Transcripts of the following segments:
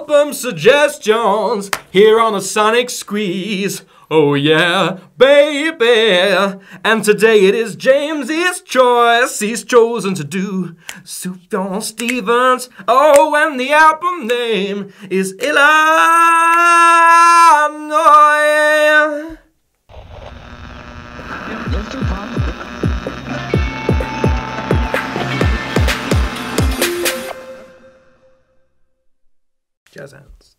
album suggestions here on a Sonic Squeeze. Oh yeah, baby. And today it is James's choice. He's chosen to do Sufjan Stevens. Oh, and the album name is Illinois. Jazz hands.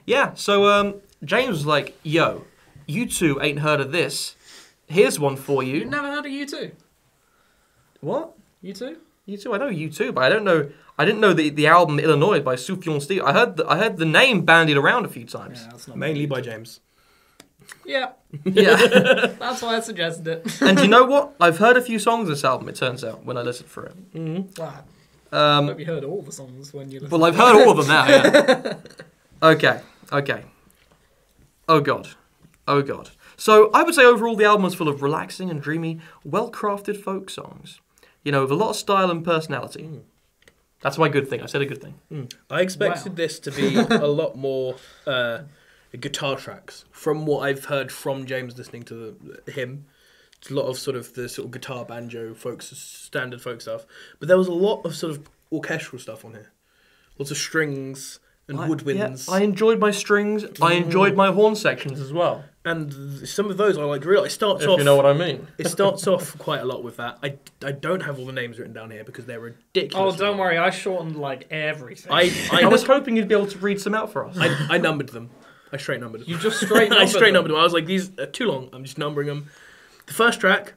Yeah, so James was like, yo, you two ain't heard of this. Here's one for you. You've never heard of U2? What? U2? U2, I know U2, but I didn't know the album Illinois by Sufjan Stevens. I heard the name bandied around a few times. Yeah, that's not mainly by James. Yeah. Yeah. That's why I suggested it. And you know what? I've heard a few songs of this album, it turns out, when I listened for it. Mm-hmm. Wow. I hope you heard all the songs when you listened. Well, I've heard all of them now, yeah. Okay. Oh God. So I would say overall the album is full of relaxing and dreamy, well-crafted folk songs. You know, with a lot of style and personality. That's my good thing. I said a good thing. I expected this to be a lot more guitar tracks. From what I've heard from James listening to him, it's a lot of sort of the sort of guitar, banjo, standard folk stuff. But there was a lot of sort of orchestral stuff on here. Lots of strings and woodwinds. Yeah, I enjoyed my strings. I enjoyed my horn sections as well. And some of those I like really. It starts if off. You know what I mean. It starts off quite a lot with that. I don't have all the names written down here because they're ridiculous. Oh, don't worry. I shortened like everything. I was hoping you'd be able to read some out for us. I numbered them. I straight numbered them. You just straight numbered I straight numbered them. I was like, these are too long. I'm just numbering them. The first track,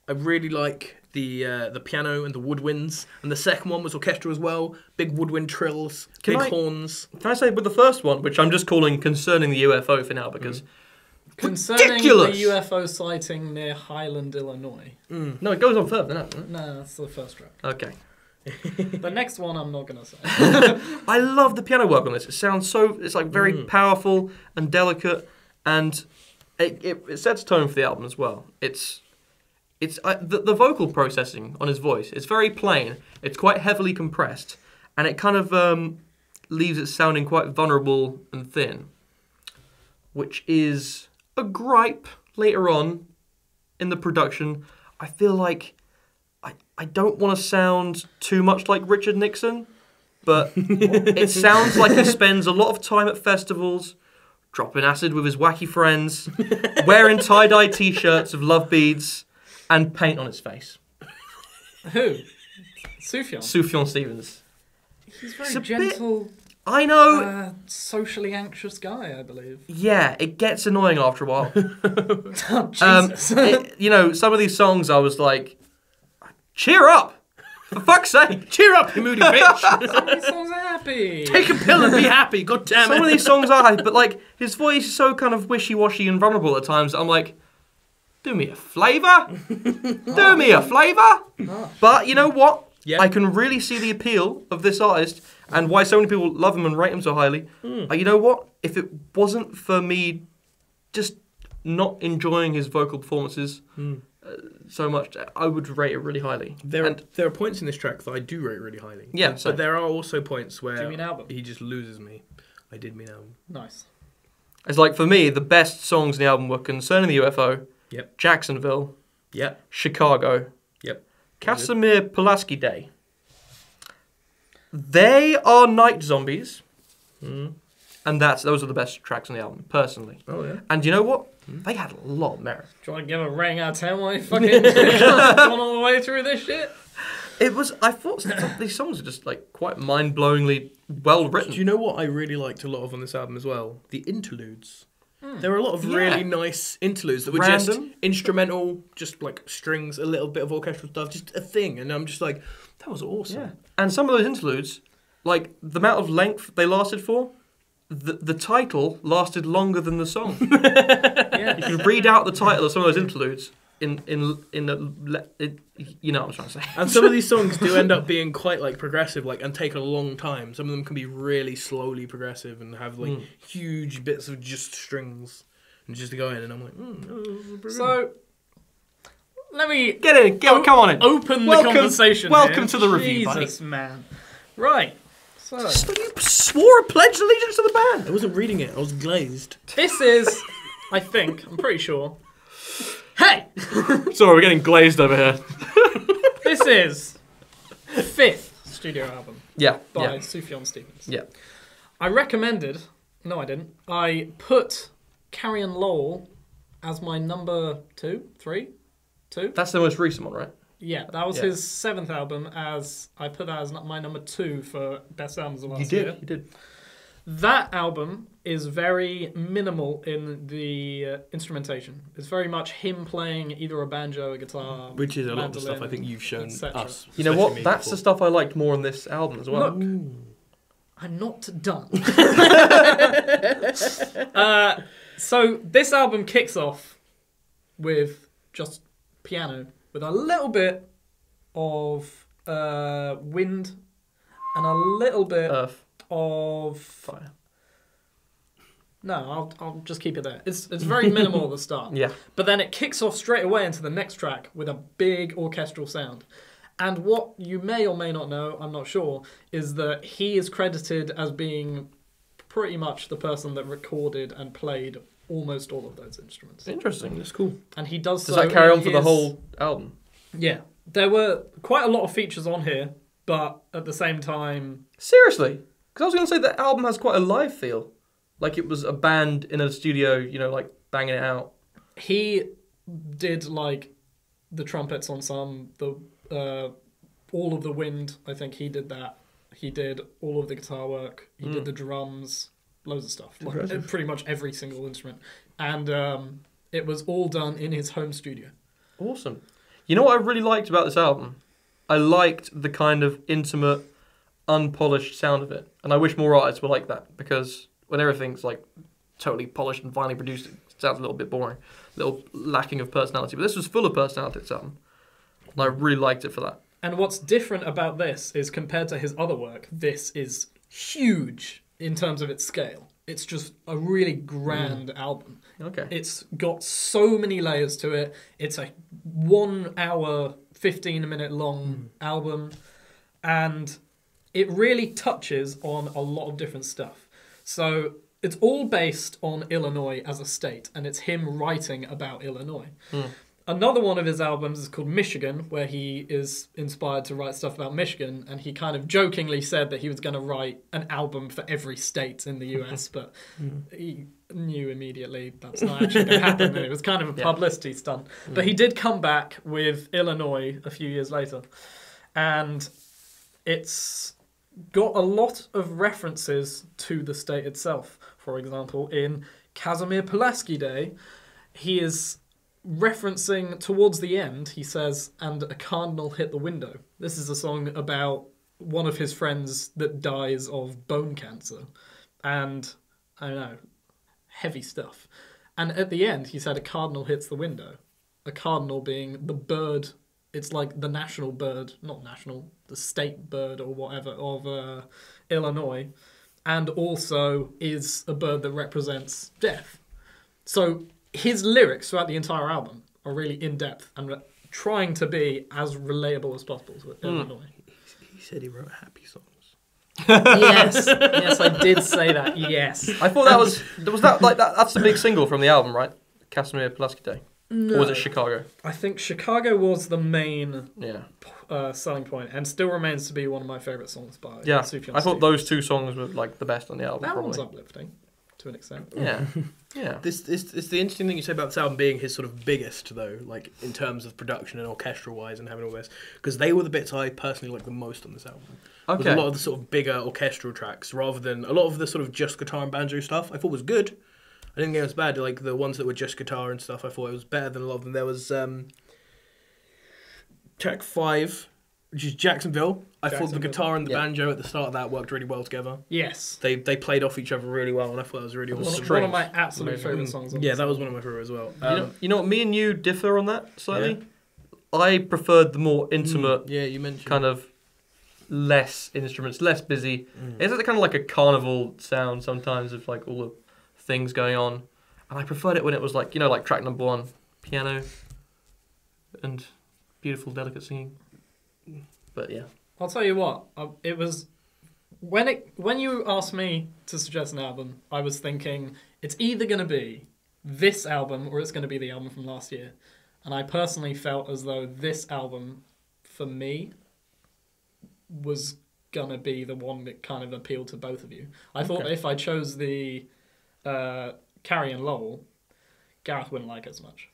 I really like the piano and the woodwinds, and the second one was orchestral as well. Big woodwind trills, big horns. Can I say with the first one, which I'm just calling Concerning the UFO for now because Concerning ridiculous. the UFO sighting near Highland, Illinois. No, it goes on further, doesn't it? No, that's the first track. Okay. The next one I'm not gonna say. I love the piano work on this. It sounds it's like very powerful and delicate, and it sets tone for the album as well. The vocal processing on his voice, it's very plain. It's quite heavily compressed, and it kind of leaves it sounding quite vulnerable and thin, which is a gripe later on in the production. I feel like I don't want to sound too much like Richard Nixon, but it sounds like he spends a lot of time at festivals, dropping acid with his wacky friends, wearing tie-dye t-shirts of love beads, and paint on his face. Who? Sufjan? Sufjan Stevens. He's very gentle. I know. Socially anxious guy, I believe. Yeah, it gets annoying after a while. Oh, Jesus. Some of these songs I was like, cheer up! For fuck's sake, cheer up, you moody bitch! Some of these songs are happy. Take a pill and be happy, god damn it. Some of these songs are happy, but like, his voice is so kind of wishy-washy and vulnerable at times that I'm like, do me a flavour? Do me a flavour? But you know what? Yeah. I can really see the appeal of this artist and why so many people love him and rate him so highly. You know what? If it wasn't for me just not enjoying his vocal performances so much, I would rate it really highly. There are points in this track that I do rate really highly. Yeah, but there are also points where Do you mean album? he just loses me. I did mean album. Nice. It's like, for me, the best songs in the album were Concerning the UFO, Yep. Jacksonville, Yep. Chicago, Yep. Casimir Pulaski Day. They are night zombies, and those are the best tracks on the album, personally. Oh, yeah. And you know what? They had a lot of merit. Do you want to give a rating out of 10 while you fucking gone all the way through this shit? I thought these songs are just like quite mind-blowingly well written. Do you know what I really liked a lot of on this album as well? The interludes. There were a lot of really nice interludes that were just instrumental, just like strings, a little bit of orchestral stuff, just a thing. And I'm just like, that was awesome. Yeah. And some of those interludes, like the amount of length they lasted for, the title lasted longer than the song. Yeah. You can read out the title of some of those interludes you know what I'm trying to say. And some of these songs do end up being quite like progressive, like, and take a long time. Some of them can be really slowly progressive and have like huge bits of just strings and just go in. And I'm like, So let me get in, come on in. Open the conversation. Welcome here. to the review, buddy. Jesus, man. Right. So, You swore a pledge allegiance to the band. I wasn't reading it. I was glazed. this is, I'm pretty sure. Hey! Sorry, we're getting glazed over here. This is 5th studio album Yeah. by Sufjan Stevens. Yeah. I recommended, no I didn't, I put Carrion Lowell as my number 2, 3, 2. That's the most recent one, right? Yeah, that was Yeah. his 7th album, as I put that as my number 2 for best albums of last year. You did. That album is very minimal in the instrumentation. It's very much him playing either a banjo, a guitar, Which is a lot of the stuff I mandolin, think you've shown etc. us. You know especially what? me That's before. the stuff I liked more on this album as well. Look, I'm not done. So this album kicks off with just piano, with a little bit of wind and a little bit Earth, of... fire. No, I'll just keep it there. It's very minimal at the start. Yeah. But then it kicks off straight away into the next track with a big orchestral sound. And what you may or may not know, I'm not sure, is that he is credited as being pretty much the person that recorded and played almost all of those instruments. Interesting. That's cool. And he does Does so that carry in on for the his- whole album? Yeah. There were quite a lot of features on here, but at the same time... Seriously? Because I was going to say the album has quite a live feel. Like it was a band in a studio, you know, like banging it out. He did like the trumpets on some, all of the wind. I think he did that. He did all of the guitar work. He did the drums, loads of stuff. Like, pretty much every single instrument, and it was all done in his home studio. Awesome. You know what I really liked about this album? I liked the kind of intimate, unpolished sound of it, and I wish more artists were like that, because when everything's like totally polished and finely produced, it sounds a little bit boring, a little lacking of personality. But this was full of personality, this album, and I really liked it for that. And what's different about this is, compared to his other work, this is huge in terms of its scale. It's just a really grand album. Okay. It's got so many layers to it. It's a 1 hour, 15-minute long album. And it really touches on a lot of different stuff. So it's all based on Illinois as a state, and it's him writing about Illinois. Another one of his albums is called Michigan, where he is inspired to write stuff about Michigan, and he kind of jokingly said that he was going to write an album for every state in the US, but he knew immediately that's not actually going to happen. And it was kind of a publicity stunt. But he did come back with Illinois a few years later, and it's got a lot of references to the state itself. For example, in Casimir Pulaski Day, he is referencing towards the end, he says, and a cardinal hit the window. This is a song about one of his friends that dies of bone cancer. And, I don't know, heavy stuff. And at the end, he said a cardinal hits the window. A cardinal being the bird, it's like the national bird, not national, the state bird or whatever of Illinois, and also is a bird that represents death. So his lyrics throughout the entire album are really in-depth and trying to be as relatable as possible to Illinois. He said he wrote happy songs. Yes, I did say that, yes. I thought that was that like that. That's the big single from the album, right? Casimir Pulaski Day. No. Or was it Chicago? I think Chicago was the main Yeah. selling point, and still remains to be one of my favourite songs by Yeah. Sufjan I thought Stevens. those two songs were like the best on the album. That probably. one's uplifting, to an extent. Yeah. Yeah. It's the interesting thing you say about this album being his sort of biggest, though, like in terms of production and orchestral wise and having all this, because they were the bits I personally liked the most on this album. Okay. Was a lot of the sort of bigger orchestral tracks rather than a lot of the sort of just guitar and banjo stuff. I thought was good. I didn't think it was bad. Like the ones that were just guitar and stuff, I thought it was better than a lot of them. There was track 5, which is Jacksonville. I thought the Jacksonville. guitar and the Yeah. banjo at the start of that worked really well together. Yes. They played off each other really well, and I thought that was really One awesome. of, one of my absolute Amazing. favourite songs. On Yeah, this that was album. one of my favourite as well. You know what? Me and you differ on that slightly. I preferred the more intimate, Yeah, you mentioned kind of less instruments, less busy. It's kind of like a carnival sound sometimes of like all the things going on. And I preferred it when it was like, you know, like track number 1, piano and beautiful, delicate singing. But yeah. I'll tell you what, it was When you asked me to suggest an album, I was thinking it's either going to be this album or it's going to be the album from last year. And I personally felt as though this album, for me, was going to be the one that kind of appealed to both of you. I thought if I chose the Carrie and Lowell, Gareth wouldn't like it as much.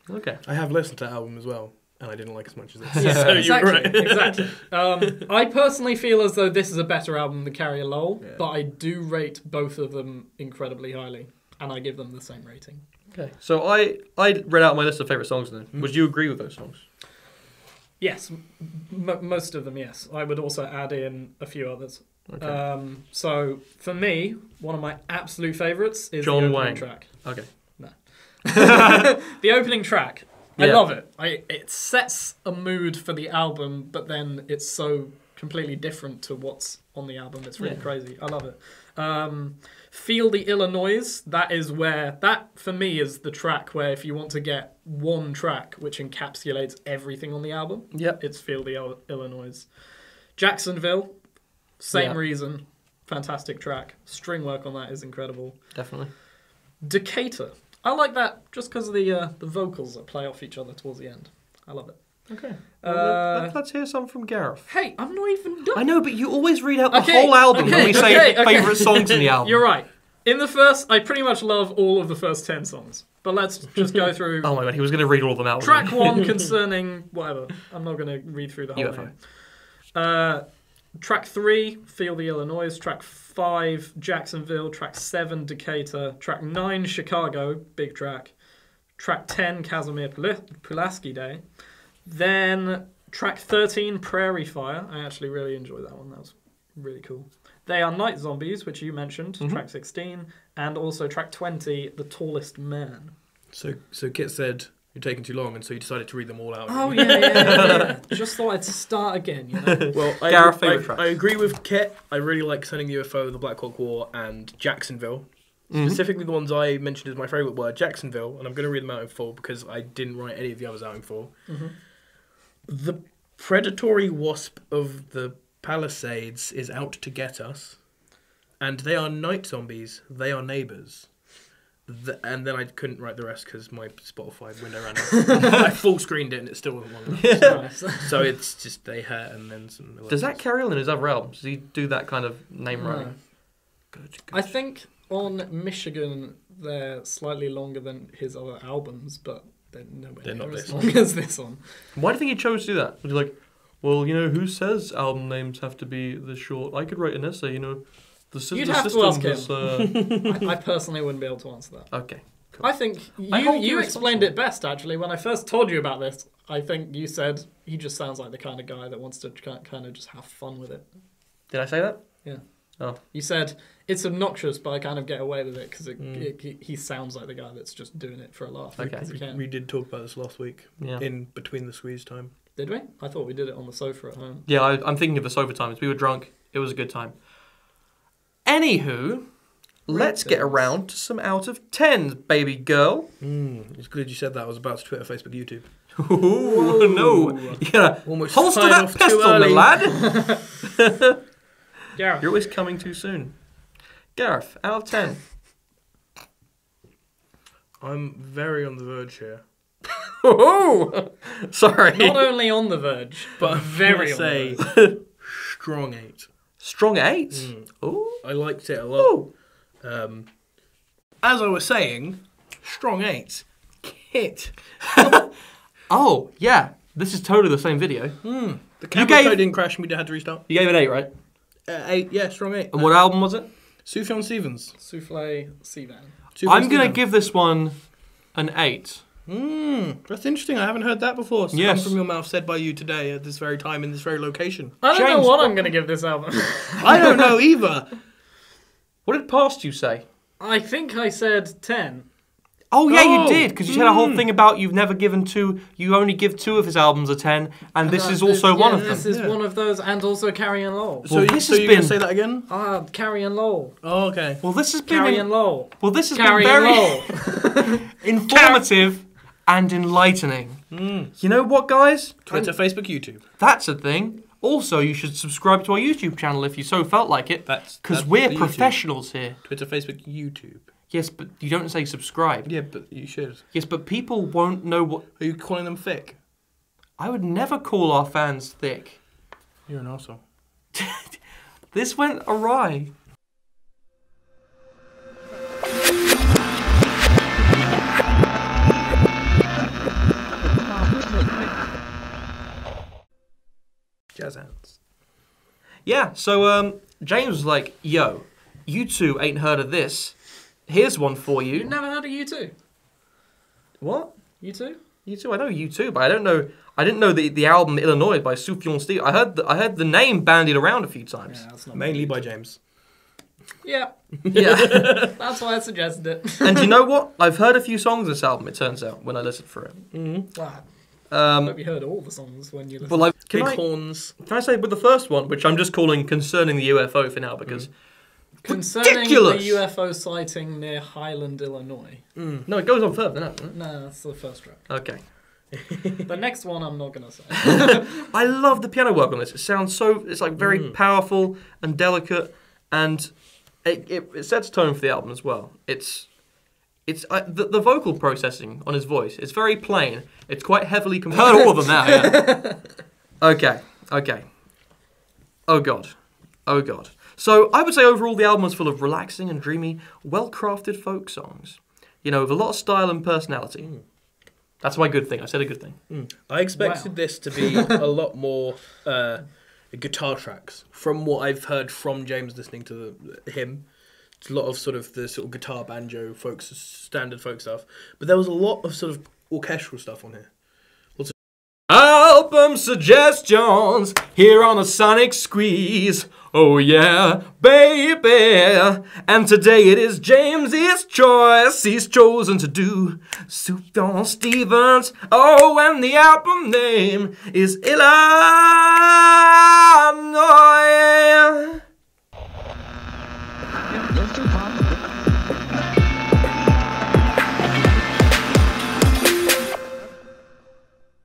Okay. I have listened to that album as well, and I didn't like as much as this. Yeah, So exactly. you're right. Exactly. I personally feel as though this is a better album than Carrie and Lowell, Yeah. but I do rate both of them incredibly highly, and I give them the same rating. Okay. So I read out my list of favourite songs then. Would you agree with those songs? Yes, most of them, yes. I would also add in a few others. Okay. So, for me, one of my absolute favourites is John the opening Wayne. track. Okay. No. The opening track. I Yeah. love it. It sets a mood for the album, but then it's so completely different to what's on the album. It's really crazy. I love it. Feel the Illinois. That for me is the track where if you want to get one track which encapsulates everything on the album, Yep. it's Feel the Illinois. Jacksonville, same reason. Fantastic track. String work on that is incredible. Definitely. Decatur. I like that just because of the vocals that play off each other towards the end. I love it. Okay. Well, let's hear some from Gareth. Hey, I'm not even done. I know, but you always read out the Okay, whole album when we say okay. favourite songs in the album. You're right. In the first, I pretty much love all of the first 10 songs. But let's just go through. Oh my god, he was going to read all of them out. Track 1 concerning whatever. I'm not going to read through the whole thing. Track 3, Feel the Illinois. Track 5, Jacksonville. Track 7, Decatur. Track 9, Chicago. Big track. Track 10, Casimir Pulaski Day. Then track 13, Prairie Fire. I actually really enjoyed that one. That was really cool. They Are Night Zombies, which you mentioned, track 16. And also track 20, The Tallest Man. So Kit said you're taking too long, and so you decided to read them all out. Oh, yeah. Just thought I'd start again, you know? Well, Gareth, favourite track? I agree with Kit. I really like Sending the UFO, The Black Hawk War, and Jacksonville. Specifically, the ones I mentioned as my favourite were Jacksonville, and I'm going to read them out in full because I didn't write any of the others out in full. The predatory wasp of the Palisades is out to get us, and they are night zombies. They are neighbours. And then I couldn't write the rest because my Spotify window ran out. I full screened it and it still wasn't long enough. So it's just They Hurt and then some. Does that carry on in his other albums? Does he do that kind of name No. writing? Good. I think on Michigan they're slightly longer than his other albums, but they're nowhere They're near not as this long as this one. Why do you think he chose to do that? Was he like, well, who says album names have to be this short? I could write an essay, You'd have to ask him. is, I personally wouldn't be able to answer that. Okay. Cool. I think I hold you you explained it best, actually. When I first told you about this, I think you said he just sounds like the kind of guy that wants to kind of just have fun with it. Did I say that? Yeah. Oh. You said, it's obnoxious, but I kind of get away with it because he sounds like the guy that's just doing it for a laugh. Okay. 'cause he can. We did talk about this last week Yeah. in between the squeeze time. Did we? I thought we did it on the sofa at home. Yeah, I'm thinking of the sober times. We were drunk. It was a good time. Anywho, let's get around to some out of 10s, baby girl. It's good you said that. I was about to Twitter, Facebook, YouTube. Ooh, no. You gotta Almost holster fired that off too pistol, my early. lad. Gareth. You're always coming too soon. Gareth, out of 10. I'm very on the verge here. Oh, sorry. Not only on the verge, But I'm very gonna on say the verge. strong 8. Strong 8. Ooh. I liked it a lot. As I was saying, strong 8. Kit. Oh, yeah. This is totally the same video. The camera code didn't crash and we had to restart. You gave it 8, right? 8, yeah, strong 8. And what album was it? Sufjan Stevens. Souffle Sivan. I'm going to give this one an 8. That's interesting. I haven't heard that before. So Yes. come from your mouth, said by you today at this very time in this very location. I don't know James, what I'm going to give this album. I don't know either. What did Past you say? I think I said 10. Oh, yeah, Oh, you did, because you said a whole thing about you only give 2 of his albums a 10, and this is also one of them. This is one of those, and also Carrie and Lowell. So, Well, this so has you're going been- to say that again? Carrie and Lowell. Oh, okay. Well, this has been Carrie and Lowell. well, this has Carrie been and very Lowell. informative and enlightening. You know what, guys? Twitter, Facebook, YouTube. That's a thing. Also, you should subscribe to our YouTube channel if you so felt like it, because we're professionals here. Twitter, Facebook, YouTube. Yes, but you don't say subscribe. Yeah, but you should. Yes, but people won't know what... Are you calling them thick? I would never call our fans thick. You're an arsehole. This went awry. Jazz hands. Yeah, so James was like, yo, you two ain't heard of this. Here's one for you. You've never heard of U2? What? U2? U2, I know U2, but I didn't know the album Illinois by Sufjan Steve. I heard the name bandied around a few times. Yeah, that's not Mainly by James. Yeah, Yeah. that's why I suggested it. And you know what? I've heard a few songs of this album, it turns out, when I listened for it. Mm-hmm. Wow. I hope you heard all the songs when you listened. But like, Big horns. Can I say with the first one, which I'm just calling Concerning the UFO for now, because Concerning ridiculous! the UFO sighting near Highland, Illinois. No, it goes on further than that, doesn't it? No, that's the first track. Okay. The next one I'm not gonna say. I love the piano work on this. It sounds it's like very powerful and delicate, and it sets tone for the album as well. The vocal processing on his voice, it's very plain. It's quite heavily heard all of them now, yeah. Okay. Oh god. So I would say overall the album was full of relaxing and dreamy, well-crafted folk songs. You know, with a lot of style and personality. That's my good thing. I said a good thing. I expected this to be a lot more guitar tracks. From what I've heard from James listening to him, it's a lot of sort of the sort of guitar, banjo, standard folk stuff. But there was a lot of sort of orchestral stuff on here. Album suggestions here on a Sonic Squeeze. Oh yeah, baby. And today it is James's choice. He's chosen to do Sufjan Stevens. Oh, and the album name is Illinois.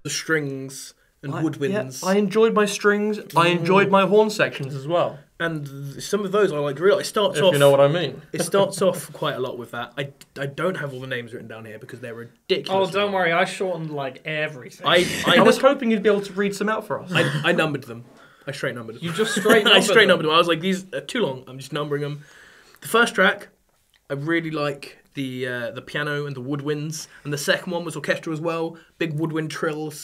The strings and woodwinds. Yeah, I enjoyed my strings. I enjoyed my horn sections as well. And some of those I like really. It starts If off. you know what I mean. It starts off quite a lot with that. I don't have all the names written down here because they're ridiculous. Oh, don't worry, I shortened like everything. I was hoping you'd be able to read some out for us. I numbered them. I straight numbered them. You just straight numbered I straight numbered them. I was like, these are too long. I'm just numbering them. The first track, I really like the piano and the woodwinds, and the second one was orchestral as well. Big woodwind trills.